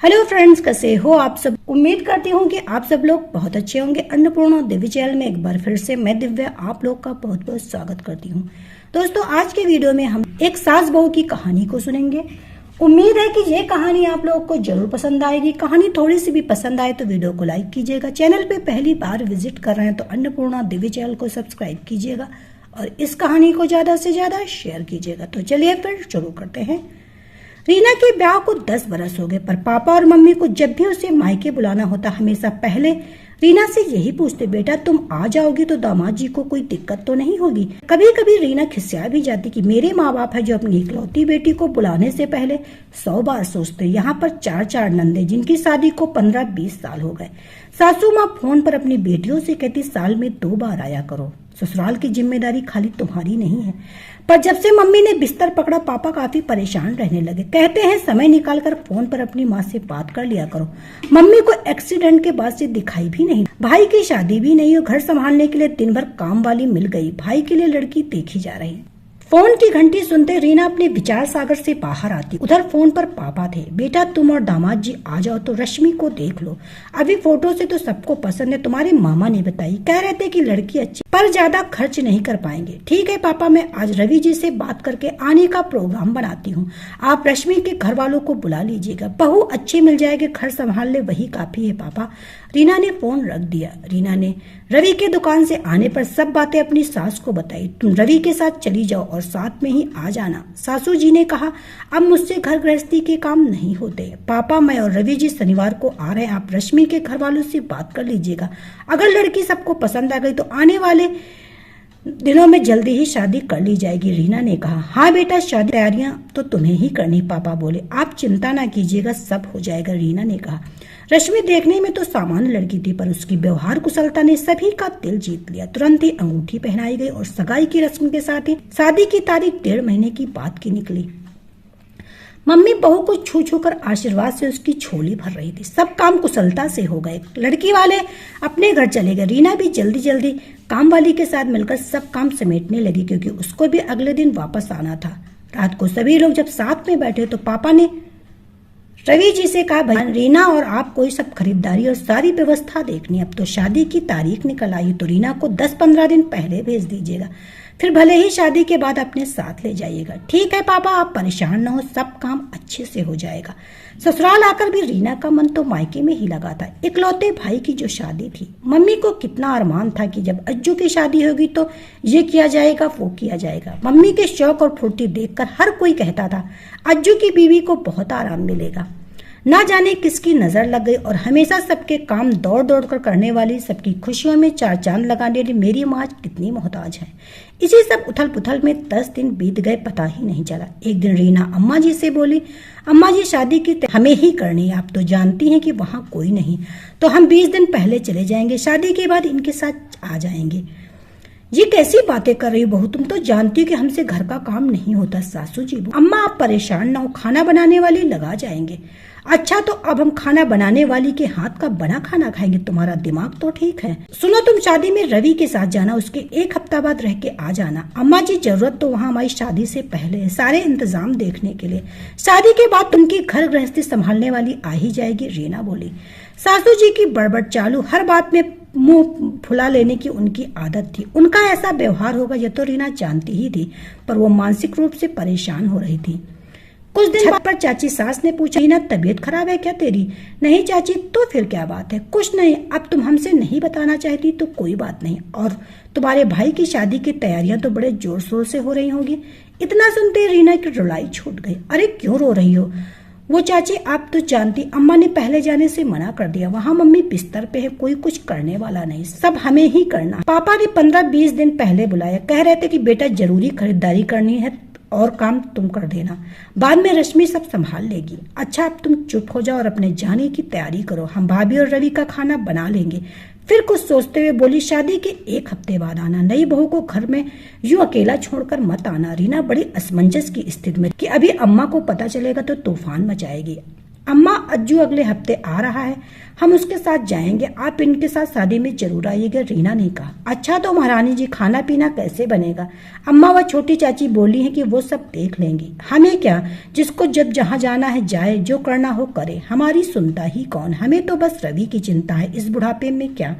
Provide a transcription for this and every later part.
Hello friends, कैसे हो आप सब। उम्मीद करती हूँ कि आप सब लोग बहुत अच्छे होंगे। अन्नपूर्णा दिव्य चैनल में एक बार फिर से मैं दिव्या आप लोग का बहुत बहुत स्वागत करती हूँ। दोस्तों, आज के वीडियो में हम एक सास बहू की कहानी को सुनेंगे। उम्मीद है कि ये कहानी आप लोगों को जरूर पसंद आएगी। कहानी थोड़ी सी भी पसंद आए तो वीडियो को लाइक कीजिएगा। चैनल पे पहली बार विजिट कर रहे हैं तो अन्नपूर्णा दिव्य चैनल को सब्सक्राइब कीजिएगा और इस कहानी को ज्यादा से ज्यादा शेयर कीजिएगा। तो चलिए फिर शुरू करते हैं। रीना के ब्याह को 10 बरस हो गए, पर पापा और मम्मी को जब भी उसे मायके बुलाना होता हमेशा पहले रीना से यही पूछते, बेटा तुम आ जाओगी तो दामाद जी को कोई दिक्कत तो नहीं होगी। कभी कभी रीना खिसिया भी जाती कि मेरे माँ बाप है जो अपनी इकलौती बेटी को बुलाने से पहले 100 बार सोचते। यहाँ पर 4 नंदे जिनकी शादी को 15-20 साल हो गए। सासू माँ फोन पर अपनी बेटियों से कहती साल में 2 बार आया करो, ससुराल की जिम्मेदारी खाली तुम्हारी नहीं है। पर जब से मम्मी ने बिस्तर पकड़ा पापा काफी परेशान रहने लगे। कहते हैं समय निकालकर फोन पर अपनी माँ से बात कर लिया करो। मम्मी को एक्सीडेंट के बाद से दिखाई भी नहीं। भाई की शादी भी नहीं और घर संभालने के लिए दिन भर काम वाली मिल गई। भाई के लिए लड़की देखी जा रही। फोन की घंटी सुनते रीना अपने विचार सागर से बाहर आती। उधर फोन पर पापा थे। बेटा तुम और दामाद जी आ जाओ तो रश्मि को देख लो। अभी फोटो से तो सबको पसंद है, तुम्हारे मामा ने बताई। कह रहे थे कि लड़की अच्छी पर ज्यादा खर्च नहीं कर पाएंगे। ठीक है पापा, मैं आज रवि जी से बात करके आने का प्रोग्राम बनाती हूँ। आप रश्मि के घर वालों को बुला लीजिएगा। बहू अच्छी मिल जाएगी, घर संभाल ले वही काफी है पापा। रीना ने फोन रख दिया। रीना ने रवि के दुकान से आने पर सब बातें अपनी सास को बताई। तुम रवि के साथ चली जाओ और साथ में ही आ जाना। सासू जी ने कहा अब मुझसे घर गृहस्थी के काम नहीं होते। पापा, मैं और रवि जी शनिवार को आ रहे हैं। आप रश्मि के घर वालों से बात कर लीजिएगा। अगर लड़की सबको पसंद आ गई तो आने वाले दिनों में जल्दी ही शादी कर ली जाएगी। रीना ने कहा हाँ बेटा, शादी तैयारियां तो तुम्हें ही करनी। पापा बोले आप चिंता ना कीजिएगा, सब हो जाएगा। रीना ने कहा रश्मि देखने में तो सामान्य लड़की थी, पर उसकी व्यवहार कुशलता ने सभी का दिल जीत लिया। तुरंत ही अंगूठी पहनाई गई और सगाई की रस्म के साथ ही शादी की तारीख 1.5 महीने की बाद की निकली। मम्मी बहू को छू छू कर आशीर्वाद से उसकी झोली भर रही थी। सब काम कुशलता से हो गए। लड़की वाले अपने घर चले गए। रीना भी जल्दी जल्दी काम वाली के साथ मिलकर सब काम समेटने लगी, क्योंकि उसको भी अगले दिन वापस आना था। रात को सभी लोग जब साथ में बैठे तो पापा ने रवि जी से कहा भाई रीना और आप कोई सब खरीदारी और सारी व्यवस्था देखनी। अब तो शादी की तारीख निकल आई तो रीना को 10-15 दिन पहले भेज दीजिएगा, फिर भले ही शादी के बाद अपने साथ ले जाइएगा। ठीक है पापा, आप परेशान न हो, सब काम अच्छे से हो जाएगा। ससुराल आकर भी रीना का मन तो मायके में ही लगा था। इकलौते भाई की जो शादी थी, मम्मी को कितना अरमान था कि जब अज्जू की शादी होगी तो ये किया जाएगा वो किया जाएगा। मम्मी के शौक और फुर्ती देखकर हर कोई कहता था अज्जू की बीवी को बहुत आराम मिलेगा। ना जाने किसकी नजर लग गई और हमेशा सबके काम दौड़ दौड़ कर करने वाली, सबकी खुशियों में 4 चांद लगाने वाली मेरी माँ कितनी मोहताज है। इसी सब उथल पुथल में 10 दिन बीत गए, पता ही नहीं चला। एक दिन रीना अम्मा जी से बोली अम्मा जी शादी की हमें ही करनी है। आप तो जानती हैं कि वहाँ कोई नहीं, तो हम 20 दिन पहले चले जाएंगे। शादी के बाद इनके साथ आ जाएंगे। ये कैसी बातें कर रही हो बहू, तुम तो जानती हो कि हमसे घर का काम नहीं होता। सासू जी अम्मा आप परेशान ना हो, खाना बनाने वाली लगा जाएंगे। अच्छा तो अब हम खाना बनाने वाली के हाथ का बना खाना खाएंगे, तुम्हारा दिमाग तो ठीक है। सुनो तुम शादी में रवि के साथ जाना, उसके 1 हफ्ता बाद रह के आ जाना। अम्मा जी जरूरत तो वहाँ हमारी शादी से पहले है, सारे इंतजाम देखने के लिए। शादी के बाद तुमकी घर गृहस्थी संभालने वाली आ ही जाएगी। रीना बोली। सासू जी की बड़बड़ चालू, हर बात में मुंह फुला लेने की उनकी आदत थी। उनका ऐसा व्यवहार होगा यह तो रीना जानती ही थी, पर वो मानसिक रूप से परेशान हो रही थी। कुछ दिन छत पर चाची सास ने पूछा रीना तबीयत खराब है क्या तेरी? नहीं चाची, तो फिर क्या बात है? कुछ नहीं, अब तुम हमसे नहीं बताना चाहती तो कोई बात नहीं। और तुम्हारे भाई की शादी की तैयारियां तो बड़े जोर शोर से हो रही होंगी। इतना सुनते रीना की रुलाई छूट गई। अरे क्यों रो रही हो? वो चाची आप तो जानती, अम्मा ने पहले जाने से मना कर दिया। वहाँ मम्मी बिस्तर पे है, कोई कुछ करने वाला नहीं, सब हमें ही करना। पापा ने 15-20 दिन पहले बुलाया, कह रहे थे कि बेटा जरूरी खरीदारी करनी है और काम तुम कर देना, बाद में रश्मि सब संभाल लेगी। अच्छा अब तुम चुप हो जाओ और अपने जाने की तैयारी करो, हम भाभी और रवि का खाना बना लेंगे। फिर कुछ सोचते हुए बोली शादी के 1 हफ्ते बाद आना, नई बहू को घर में यूं अकेला छोड़कर मत आना। रीना बड़ी असमंजस की स्थिति में कि अभी अम्मा को पता चलेगा तो तूफान मचाएगी। अम्मा अज्जू अगले हफ्ते आ रहा है, हम उसके साथ जाएंगे, आप इनके साथ शादी में जरूर आइएगा, रीना ने कहा। अच्छा तो महारानी जी खाना पीना कैसे बनेगा? अम्मा व छोटी चाची बोली हैं कि वो सब देख लेंगी, हमें क्या, जिसको जब जहाँ जाना है जाए, जो करना हो करे, हमारी सुनता ही कौन, हमें तो बस रवि की चिंता है, इस बुढ़ापे में क्या।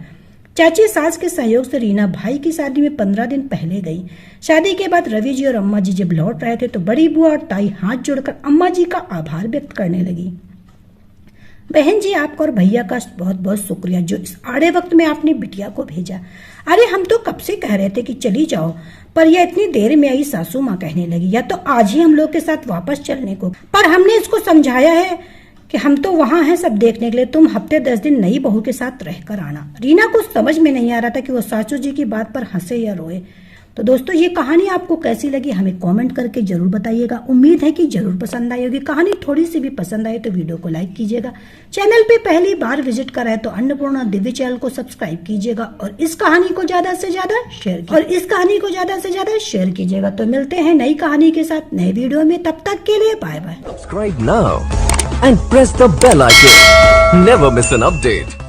चाची सास के सहयोग से रीना भाई की शादी में 15 दिन पहले गई। शादी के बाद रवि जी और अम्मा जी जब लौट रहे थे तो बड़ी बुआ और ताई हाथ जोड़कर अम्मा जी का आभार व्यक्त करने लगी। बहन जी आपका और भैया का बहुत बहुत शुक्रिया जो इस आड़े वक्त में आपने बिटिया को भेजा। अरे हम तो कब से कह रहे थे कि चली जाओ, पर यह इतनी देर में आई, सासू माँ कहने लगी, या तो आज ही हम लोग के साथ वापस चलने को, पर हमने इसको समझाया है कि हम तो वहाँ हैं सब देखने के लिए, तुम हफ्ते 10 दिन नई बहू के साथ रहकर आना। रीना को समझ में नहीं आ रहा था कि वो सासू जी की बात पर हंसे या रोए। तो दोस्तों ये कहानी आपको कैसी लगी हमें कमेंट करके जरूर बताइएगा। उम्मीद है कि जरूर पसंद आई होगी। कहानी थोड़ी सी भी पसंद आई तो वीडियो को लाइक कीजिएगा। चैनल पे पहली बार विजिट कर रहे तो अन्नपूर्णा दिव्य चैनल को सब्सक्राइब कीजिएगा और इस कहानी को ज्यादा से ज्यादा शेयर कीजिएगा। तो मिलते हैं नई कहानी के साथ नए वीडियो में, तब तक के लिए bye bye. Subscribe now and press the bell icon. Never miss an update.